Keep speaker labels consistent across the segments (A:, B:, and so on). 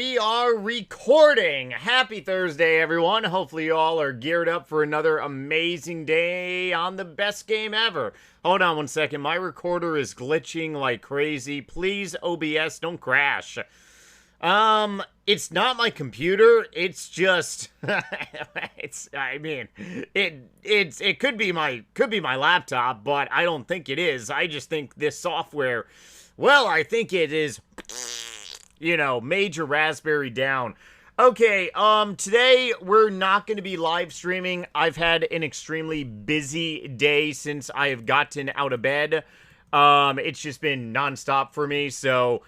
A: we are recording. Happy Thursday, everyone. Hopefully you all are geared up for another amazing day on the best game ever. Hold on one second. My recorder is glitching like crazy. Please, OBS, don't crash. It's not my computer. It's just, it could be my laptop, but I don't think it is. I just think this software, well, I think it is, major raspberry down. Okay, today we're not going to be live streaming. I've had an extremely busy day since I have gotten out of bed. It's just been nonstop for me, so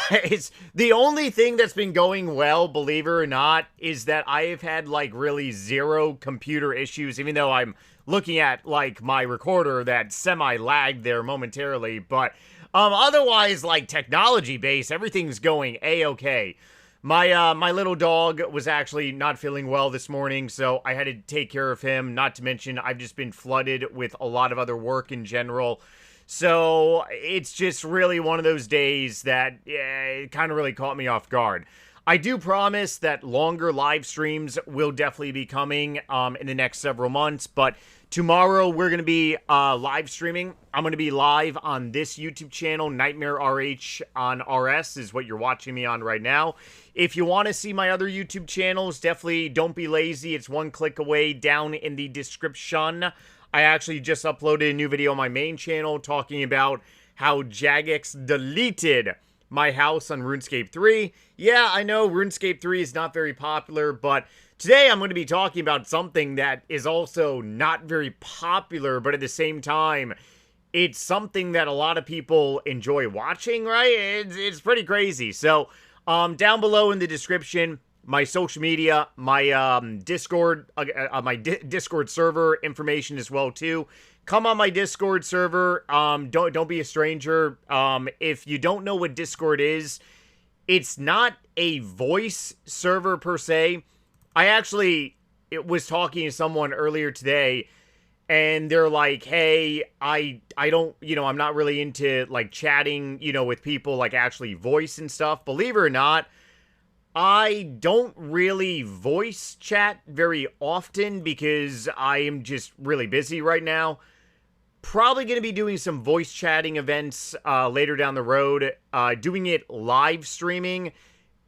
A: it's the only thing that's been going well, believe it or not, is that I have had like really zero computer issues, even though I'm looking at like my recorder that semi-lagged there momentarily, but otherwise, like technology based, everything's going a-okay. My little dog was actually not feeling well this morning, so I had to take care of him. Not to mention, I've just been flooded with a lot of other work in general. So it's just really one of those days that it kind of really caught me off guard. I do promise that longer live streams will definitely be coming in the next several months, but tomorrow we're going to be live streaming. I'm going to be live on this YouTube channel, Nightmare RH on RS is what you're watching me on right now. If you want to see my other YouTube channels, definitely don't be lazy. It's one click away down in the description. I actually just uploaded a new video on my main channel talking about how Jagex deleted my house on RuneScape 3. Yeah, I know RuneScape 3 is not very popular, but today I'm going to be talking about something that is also not very popular, but at the same time, it's something that a lot of people enjoy watching, right? It's pretty crazy. So, down below in the description, my social media, my Discord, Discord server information as well too. Come on my Discord server. Don't be a stranger. If you don't know what Discord is, it's not a voice server per se. I actually was talking to someone earlier today, and they're like, "Hey, I don't, I'm not really into like chatting, with people like actually voice and stuff." Believe it or not, I don't really voice chat very often because I am just really busy right now. Probably going to be doing some voice chatting events later down the road. Doing it live streaming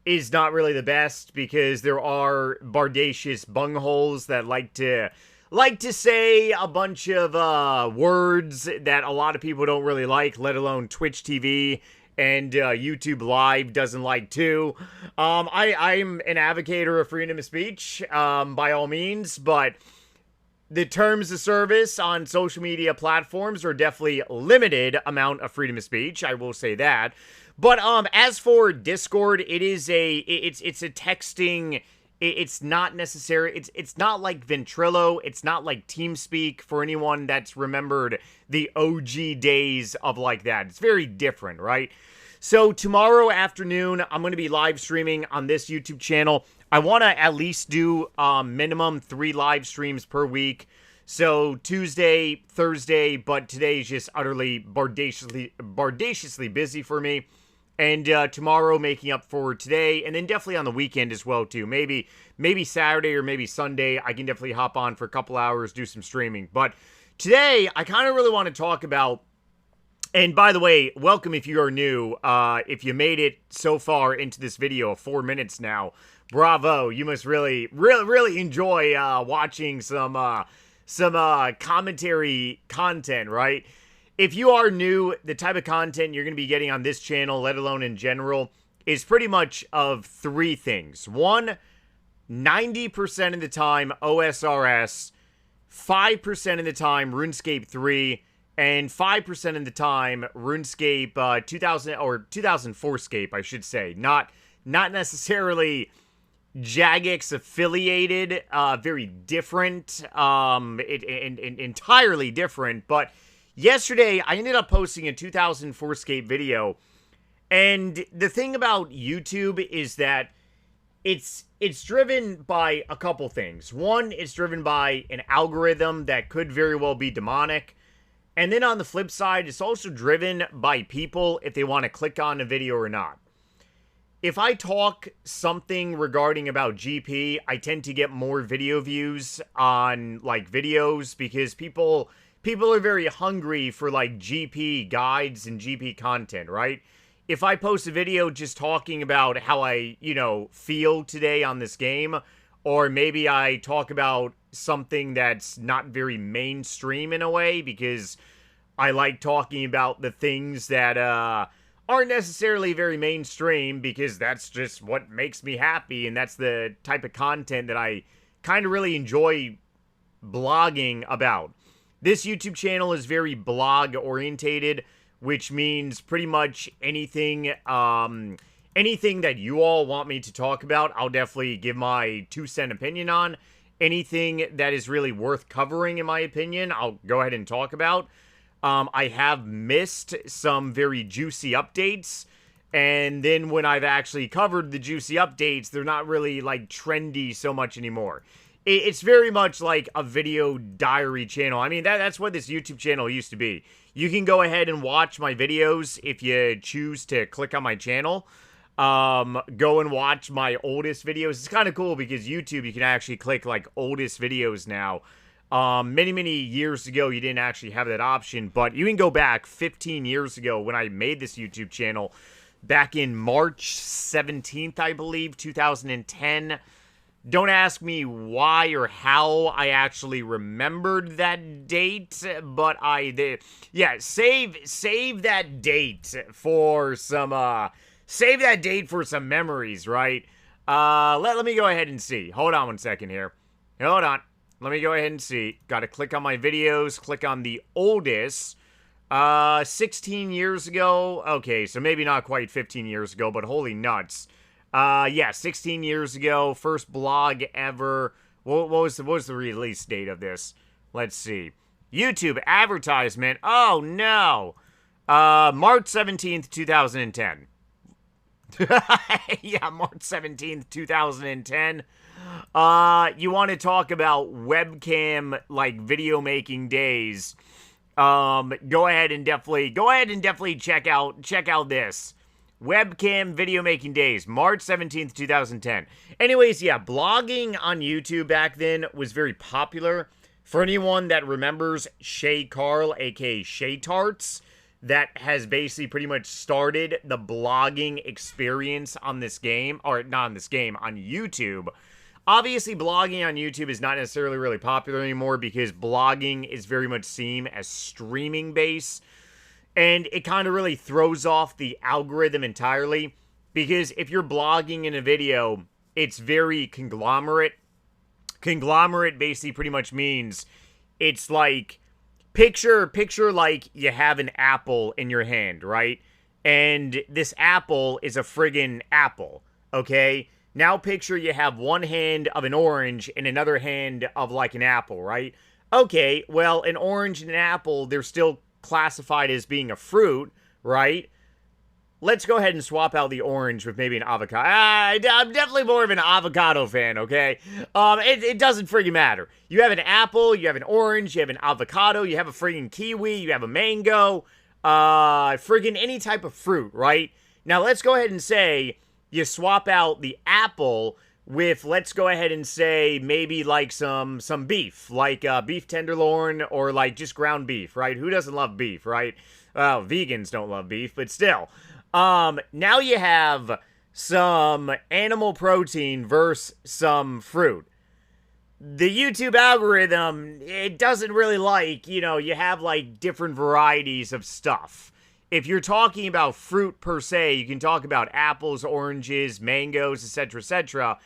A: is not really the best because there are bardacious bungholes that like to say a bunch of words that a lot of people don't really like, let alone Twitch TV and YouTube Live doesn't like too. I'm an advocate of freedom of speech, by all means, but the terms of service on social media platforms are definitely limited amount of freedom of speech. I will say that. But as for Discord, it's a texting. It's not necessary. It's not like Ventrilo. It's not like TeamSpeak for anyone that's remembered the OG days of like that. It's very different, right? So tomorrow afternoon, I'm going to be live streaming on this YouTube channel. I want to at least do minimum 3 live streams per week. So Tuesday, Thursday, but today's just utterly bardaciously busy for me. And tomorrow making up for today, and then definitely on the weekend as well too. Maybe Saturday or maybe Sunday, I can definitely hop on for a couple hours, do some streaming. But today, I kind of really want to talk about, and by the way, welcome if you are new. If you made it so far into this video, 4 minutes now, bravo! You must really enjoy watching some commentary content, right? If you are new, the type of content you're going to be getting on this channel, let alone in general, is pretty much of 3 things. 1, 90% of the time OSRS, 5% of the time RuneScape 3, and 5% of the time RuneScape 2000 or 2004scape, I should say. Not necessarily Jagex affiliated, very different, entirely different, but yesterday, I ended up posting a 2004scape video, and the thing about YouTube is that it's driven by a couple things. 1, it's driven by an algorithm that could very well be demonic, and then on the flip side, it's also driven by people if they want to click on a video or not. if I talk something regarding about GP, I tend to get more video views on like videos because people are very hungry for like GP guides and GP content, right? If I post a video just talking about how I, feel today on this game, or maybe I talk about something that's not very mainstream in a way because I like talking about the things that aren't necessarily very mainstream because that's just what makes me happy, and that's the type of content that I kind of really enjoy blogging about. This YouTube channel is very blog orientated, which means pretty much anything anything that you all want me to talk about, I'll definitely give my 2-cent opinion on. Anything that is really worth covering, in my opinion, I'll go ahead and talk about. I have missed some very juicy updates, and then when I've actually covered the juicy updates, they're not really, like, trendy so much anymore. It's very much like a video diary channel. I mean, that's what this YouTube channel used to be. You can go ahead and watch my videos if you choose to click on my channel. Go and watch my oldest videos. It's kind of cool because YouTube, you can actually click, like, oldest videos now. Many years ago, you didn't actually have that option, but you can go back 15 years ago when I made this YouTube channel, back in March 17th, I believe, 2010. Don't ask me why or how I actually remembered that date, but I did. Yeah, save that date for some, save that date for some memories, right? Let me go ahead and see. Hold on one second here. Hold on. Let me go ahead and see. Gotta click on my videos, click on the oldest. 16 years ago. Okay, so maybe not quite 15 years ago, but holy nuts. Yeah, 16 years ago. First blog ever. What was the release date of this? Let's see. YouTube advertisement. Oh, no. March 17th, 2010. Yeah, March 17th, 2010. You want to talk about webcam, like, video making days. Go ahead and definitely check out this. Webcam video making days, March 17th, 2010. Anyways, yeah, blogging on YouTube back then was very popular. For anyone that remembers Shay Carl, aka Shay Tarts, that has basically pretty much started the blogging experience on this game, or not on this game, on YouTube. Obviously, blogging on YouTube is not necessarily really popular anymore because blogging is very much seen as streaming based. And it kind of really throws off the algorithm entirely because if you're blogging in a video, it's very conglomerate. Conglomerate basically pretty much means it's like, picture like you have an apple in your hand, right? And this apple is a friggin' apple, okay? Now picture you have one hand of an orange and another hand of like an apple, right? Okay, well, an orange and an apple, they're still classified as being a fruit, right? Let's go ahead and swap out the orange with maybe an avocado. I'm definitely more of an avocado fan, okay? It doesn't friggin' matter. You have an apple, you have an orange, you have an avocado, you have a friggin' kiwi, you have a mango, friggin' any type of fruit, right? Now, let's go ahead and say you swap out the apple with, let's go ahead and say, maybe like some beef, like beef tenderloin or like just ground beef, right? Who doesn't love beef, right? Well, vegans don't love beef, but still. Now you have some animal protein versus some fruit. The YouTube algorithm, it doesn't really like, you have like different varieties of stuff. If you're talking about fruit per se, you can talk about apples, oranges, mangoes, etc., etc.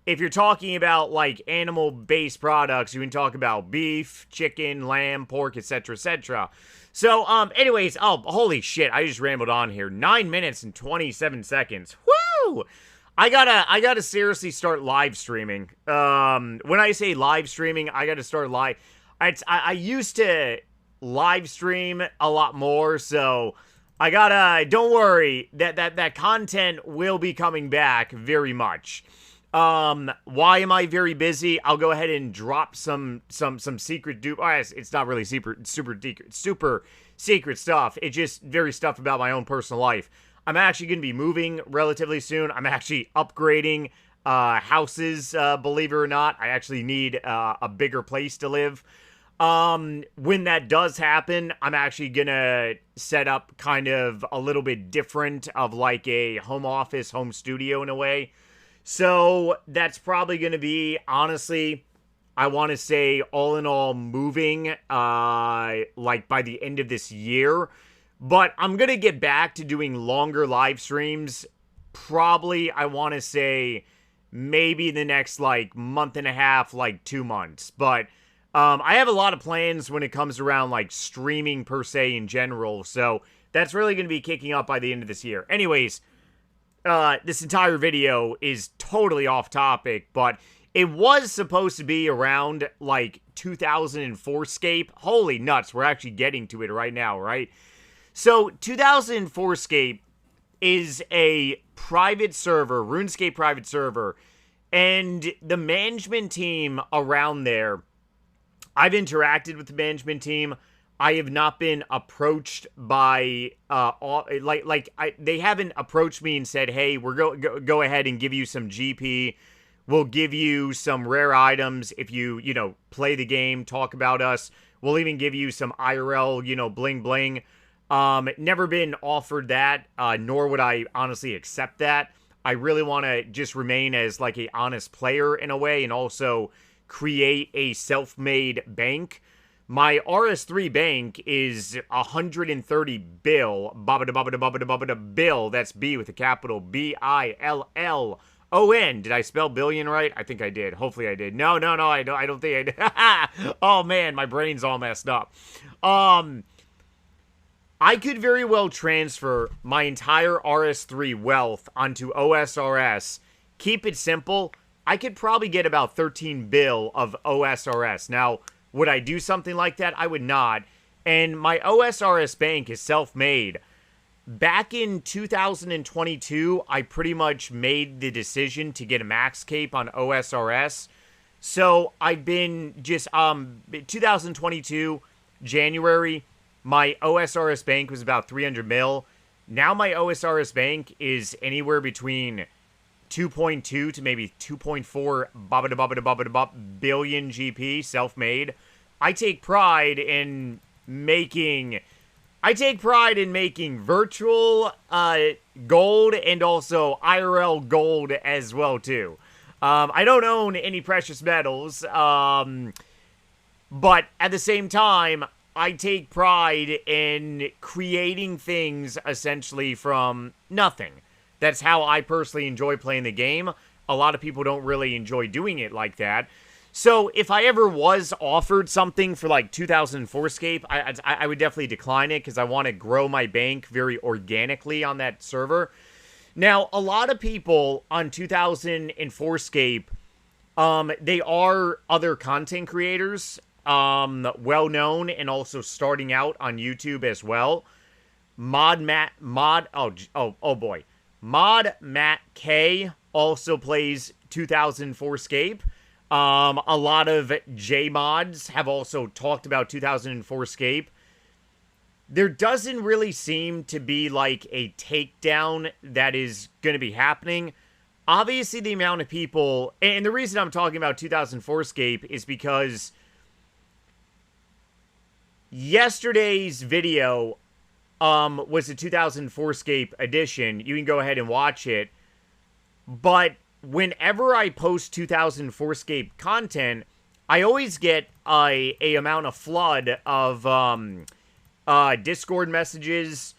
A: If you're talking about like animal-based products, you can talk about beef, chicken, lamb, pork, etc., etc. So, anyways, oh, holy shit, I just rambled on here. 9 minutes and 27 seconds. Woo! I gotta seriously start live streaming. When I say live streaming, I gotta start live. I used to live stream a lot more, so I gotta, don't worry, that content will be coming back very much. Why am I very busy? I'll go ahead and drop some secret it's not really super secret stuff. It's just very stuff about my own personal life. I'm actually going to be moving relatively soon. I'm actually upgrading houses, believe it or not. I actually need a bigger place to live. When that does happen, I'm actually gonna set up kind of a little bit different of like a home office, home studio in a way. So that's probably gonna be, honestly, I want to say all in all moving, like by the end of this year. But I'm gonna get back to doing longer live streams. Probably, I want to say maybe the next like month and a half, like 2 months. But I have a lot of plans when it comes around like streaming per se in general, so that's really going to be kicking up by the end of this year. Anyways, this entire video is totally off topic, but it was supposed to be around like 2004scape. Holy nuts, we're actually getting to it right now, right? So 2004scape is a private server, RuneScape private server, and the management team around there, I've interacted with the management team. I have not been approached by they haven't approached me and said, "Hey, we're go ahead and give you some GP. We'll give you some rare items if you play the game, talk about us. We'll even give you some IRL, bling bling." Never been offered that, nor would I honestly accept that. I really want to just remain as like a honest player in a way, and also create a self-made bank. My RS3 bank is 130 bill, bill, that's B with a capital BILLON. Did I spell billion right? I think I did. Hopefully I did. No, I don't think I did. Oh man, my brain's all messed up. I could very well transfer my entire RS3 wealth onto OSRS, keep it simple. I could probably get about 13 bill of OSRS. Now, would I do something like that? I would not. And my OSRS bank is self-made. Back in 2022, I pretty much made the decision to get a max cape on OSRS. So I've been just, 2022, January, my OSRS bank was about 300 mil. Now my OSRS bank is anywhere between 2.2 to maybe 2.4 billion GP, self-made. I take pride in making virtual gold and also IRL gold as well too. I don't own any precious metals, but at the same time, I take pride in creating things essentially from nothing. That's how I personally enjoy playing the game. A lot of people don't really enjoy doing it like that. So if I ever was offered something for like 2004scape, I would definitely decline it because I want to grow my bank very organically on that server. Now, a lot of people on 2004scape, they are other content creators, well known and also starting out on YouTube as well. Mod Matt K also plays 2004scape. A lot of J-mods have also talked about 2004scape. There doesn't really seem to be like a takedown that is going to be happening. Obviously, the amount of people, and the reason I'm talking about 2004scape is because yesterday's video was the 2004scape edition. You can go ahead and watch it. But whenever I post 2004scape content, I always get a amount of flood of Discord messages,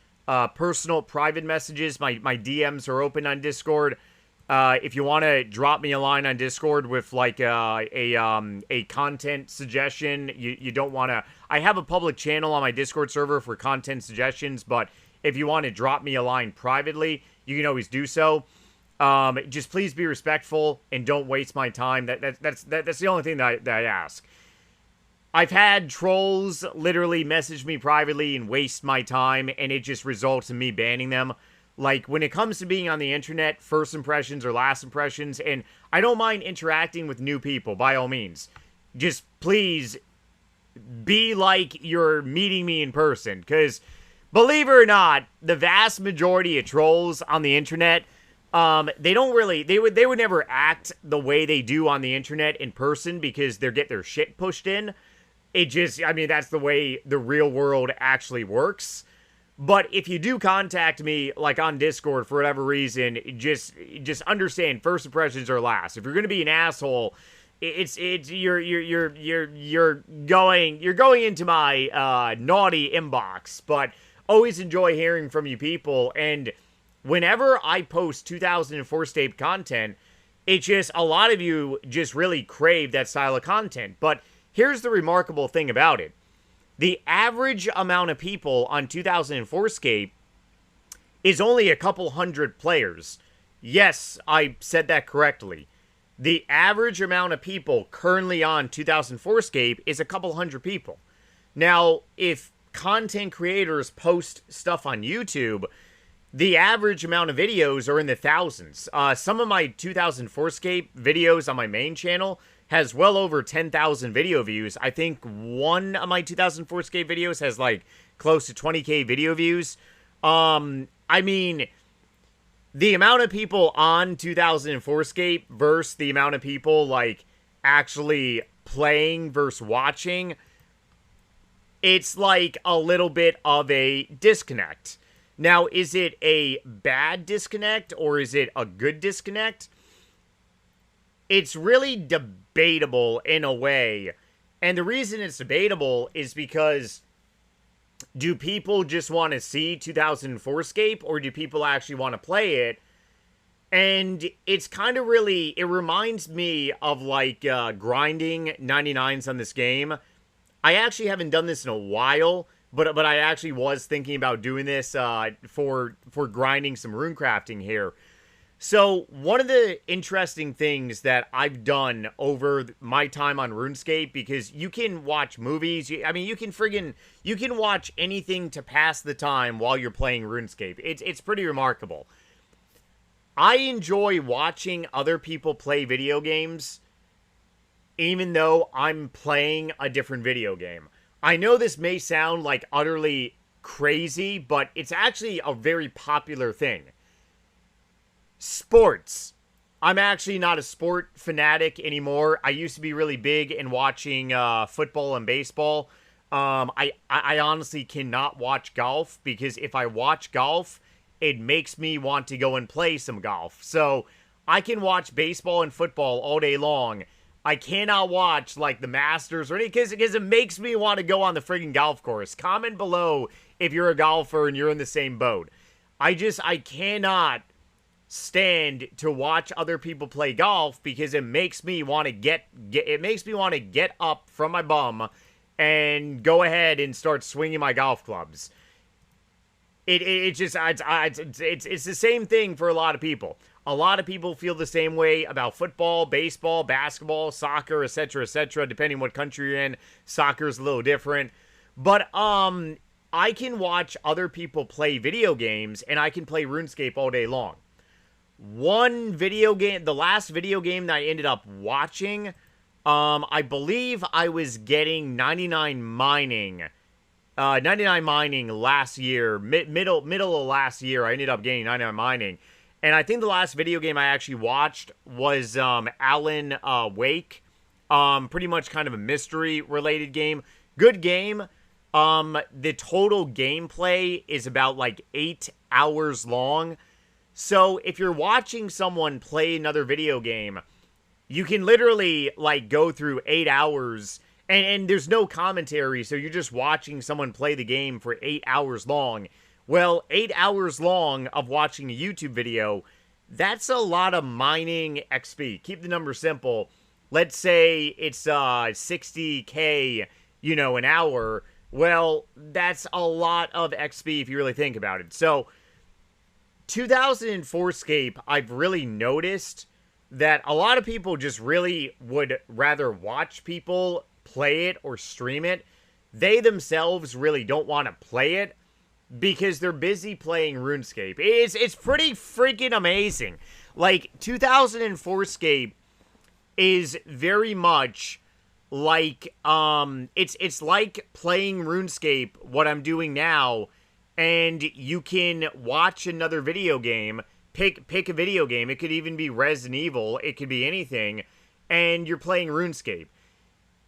A: personal private messages. My DMs are open on Discord. If you want to drop me a line on Discord with like a content suggestion, you don't want to. I have a public channel on my Discord server for content suggestions, but if you want to drop me a line privately, you can always do so. Just please be respectful and don't waste my time. That's the only thing that I ask. I've had trolls literally message me privately and waste my time, and it just results in me banning them. Like, when it comes to being on the internet, first impressions or last impressions, and I don't mind interacting with new people, by all means. Just please be like you're meeting me in person, because believe it or not, the vast majority of trolls on the internet, they don't really, they would never act the way they do on the internet in person because they get their shit pushed in. It just, I mean, that's the way the real world actually works. But if you do contact me, like on Discord for whatever reason, just understand first impressions are last. If you're gonna be an asshole, you're going into my naughty inbox. But always enjoy hearing from you people. And whenever I post 2004 state content, it's just a lot of you just really crave that style of content. But here's the remarkable thing about it. The average amount of people on 2004 Scape is only a couple hundred players. Yes, I said that correctly. The average amount of people currently on 2004 Scape is a couple hundred people. Now, if content creators post stuff on YouTube, the average amount of videos are in the thousands. Some of my 2004 Scape videos on my main channel has well over 10,000 video views. I think one of my 2004 Scape videos has like close to 20k video views. I mean, the amount of people on 2004 Scape versus the amount of people like actually playing versus watching, it's like a little bit of a disconnect. Now, is it a bad disconnect or is it a good disconnect? It's really debatable in a way. And the reason it's debatable is because do people just want to see 2004 Scape or do people actually want to play it? And it's kind of really, it reminds me of like grinding 99s on this game. I actually haven't done this in a while, but I actually was thinking about doing this for grinding some runecrafting here. So, one of the interesting things that I've done over my time on RuneScape, because you can watch movies, I mean, you can watch anything to pass the time while you're playing RuneScape. It's pretty remarkable. I enjoy watching other people play video games, even though I'm playing a different video game. I know this may sound like utterly crazy, but it's actually a very popular thing. Sports. I'm actually not a sport fanatic anymore. I used to be really big in watching football and baseball. I honestly cannot watch golf because if I watch golf, it makes me want to go and play some golf. So I can watch baseball and football all day long. I cannot watch like the Masters or anything because it makes me want to go on the friggin' golf course. Comment below if you're a golfer and you're in the same boat. I cannot stand to watch other people play golf because it makes me want to get up from my bum and go ahead and start swinging my golf clubs. It's the same thing for a lot of people. A lot of people feel the same way about football, baseball, basketball, soccer, etc., etc. Depending what country you're in, soccer is a little different. But I can watch other people play video games and I can play RuneScape all day long. One video game, the last video game that I ended up watching, I believe I was getting 99 mining last year, middle of last year. I ended up getting 99 mining, and I think the last video game I actually watched was Alan Wake, pretty much kind of a mystery related game. Good game. The total gameplay is about like 8 hours long. So if you're watching someone play another video game, you can literally like go through 8 hours and there's no commentary. So you're just watching someone play the game for 8 hours long. Well, 8 hours long of watching a YouTube video, that's a lot of mining XP. Keep the number simple. Let's say it's 60k, an hour. Well, that's a lot of XP if you really think about it. So 2004 Scape, I've really noticed that a lot of people just really would rather watch people play it or stream it. They themselves really don't want to play it because they're busy playing RuneScape. It's pretty freaking amazing. Like, 2004 Scape is very much like, it's like playing RuneScape, what I'm doing now, and you can watch another video game, pick a video game. It could even be Resident Evil. It could be anything, and you're playing RuneScape.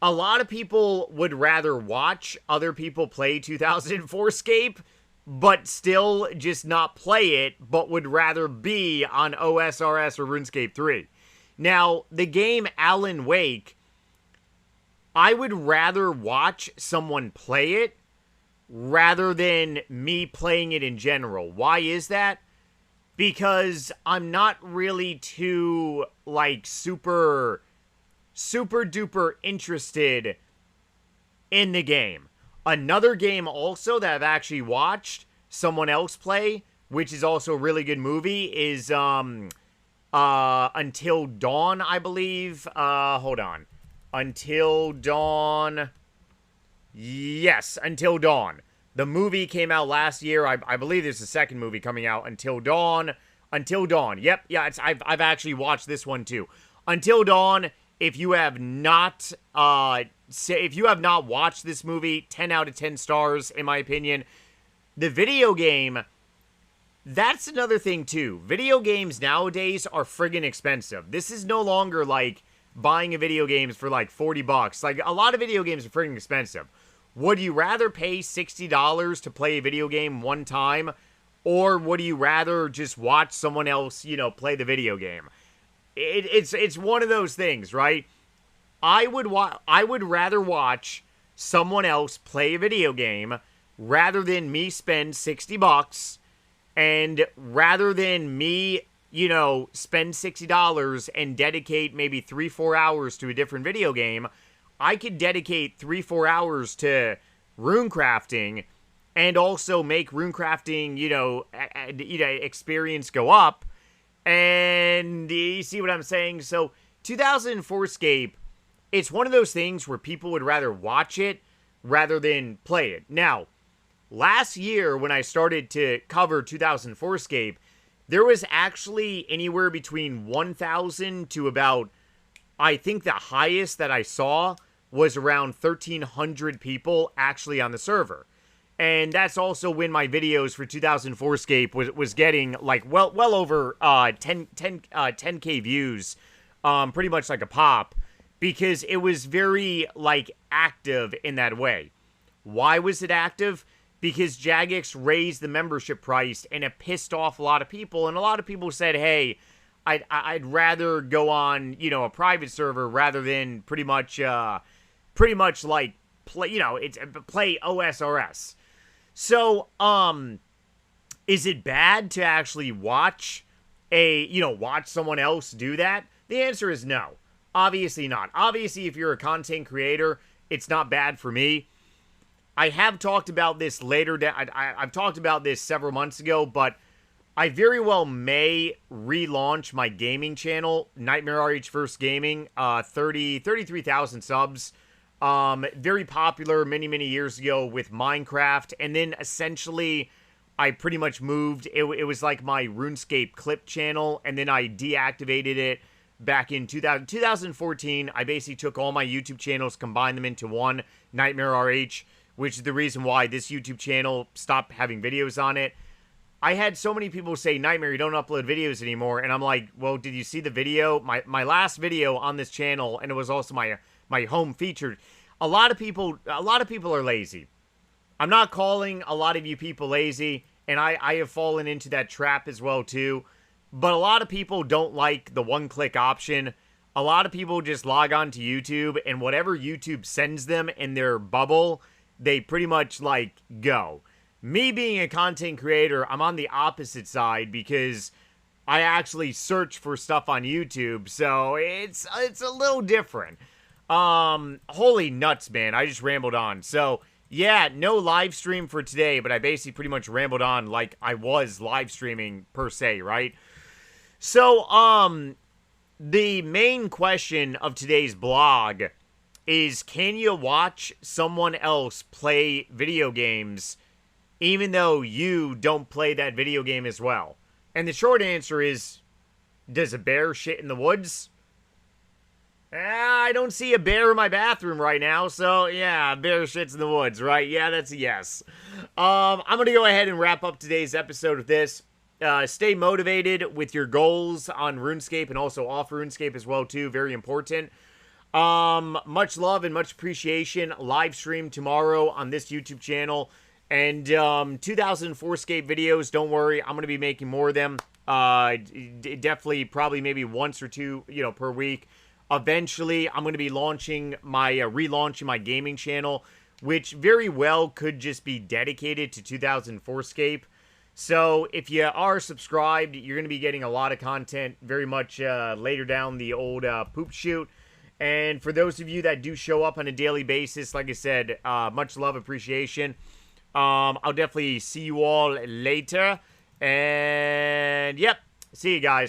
A: A lot of people would rather watch other people play 2004 Scape, but still just not play it, but would rather be on OSRS or RuneScape 3. Now, the game Alan Wake, I would rather watch someone play it rather than me playing it in general. Why is that? Because I'm not really too, like, super duper interested in the game. Another game also that I've actually watched someone else play, which is also a really good movie, is Until Dawn, I believe. Hold on. Until Dawn. Yes, Until Dawn. The movie came out last year. I believe there's a second movie coming out, Until Dawn. Until Dawn. Yep, yeah, I've actually watched this one too. Until Dawn, if you have not watched this movie, 10 out of 10 stars in my opinion. The video game, that's another thing too. Video games nowadays are friggin' expensive. This is no longer like buying a video game for like $40. Like, a lot of video games are friggin' expensive. Would you rather pay $60 to play a video game one time, or would you rather just watch someone else, you know, play the video game? It's one of those things, right? I would rather watch someone else play a video game rather than me spend $60, and rather than me, you know, spend $60 and dedicate maybe 3-4 hours to a different video game. I could dedicate 3-4 hours to rune crafting and also make rune crafting, you know, experience go up. And you see what I'm saying? So 2004 Scape, it's one of those things where people would rather watch it rather than play it. Now, last year when I started to cover 2004 Scape, there was actually anywhere between 1,000 to about, I think the highest that I saw was around 1,300 people actually on the server. And that's also when my videos for 2004 Scape was getting like well over 10K views, pretty much like a pop, because it was very like active in that way. Why was it active? Because Jagex raised the membership price and it pissed off a lot of people, and a lot of people said, hey, I'd rather go on, you know, a private server rather than pretty much like play, you know, play OSRS. So, is it bad to actually watch someone else do that? The answer is no. Obviously not. Obviously, if you're a content creator, it's not bad for me. I have talked about this later. I've talked about this several months ago, but I very well may relaunch my gaming channel, Nightmare RH First Gaming, 33,000 subs. Very popular many years ago with Minecraft, and then essentially I pretty much moved. It was like my RuneScape clip channel, and then I deactivated it back in 2014. I basically took all my YouTube channels, combined them into one, Nightmare RH, which is the reason why this YouTube channel stopped having videos on it. I had so many people say, Nightmare, you don't upload videos anymore, and I'm like, well, did you see the video? My last video on this channel, and it was also my home featured. A lot of people are lazy. I'm not calling a lot of you people lazy, and I have fallen into that trap as well too. But a lot of people don't like the one-click option. A lot of people just log on to YouTube, and whatever YouTube sends them in their bubble, they pretty much like go. Me being a content creator, I'm on the opposite side because I actually search for stuff on YouTube, so it's a little different. Holy nuts, man. I just rambled on. So, yeah, no live stream for today, but I basically pretty much rambled on like I was live streaming per se, right? So, the main question of today's blog is, can you watch someone else play video games even though you don't play that video game as well? And the short answer is, does a bear shit in the woods? I don't see a bear in my bathroom right now, so yeah, bear shits in the woods, right? Yeah, that's a yes. I'm gonna go ahead and wrap up today's episode with this. Stay motivated with your goals on RuneScape and also off RuneScape as well too. Very important. Much love and much appreciation. Live stream tomorrow on this YouTube channel. And 2004 Scape videos, don't worry, I'm going to be making more of them. Definitely, probably maybe once or two, per week. Eventually, I'm going to be launching my, relaunching my gaming channel, which very well could just be dedicated to 2004 Scape. So, if you are subscribed, you're going to be getting a lot of content very much later down the old poop chute. And for those of you that do show up on a daily basis, like I said, much love, appreciation. I'll definitely see you all later. And, yep, see you guys.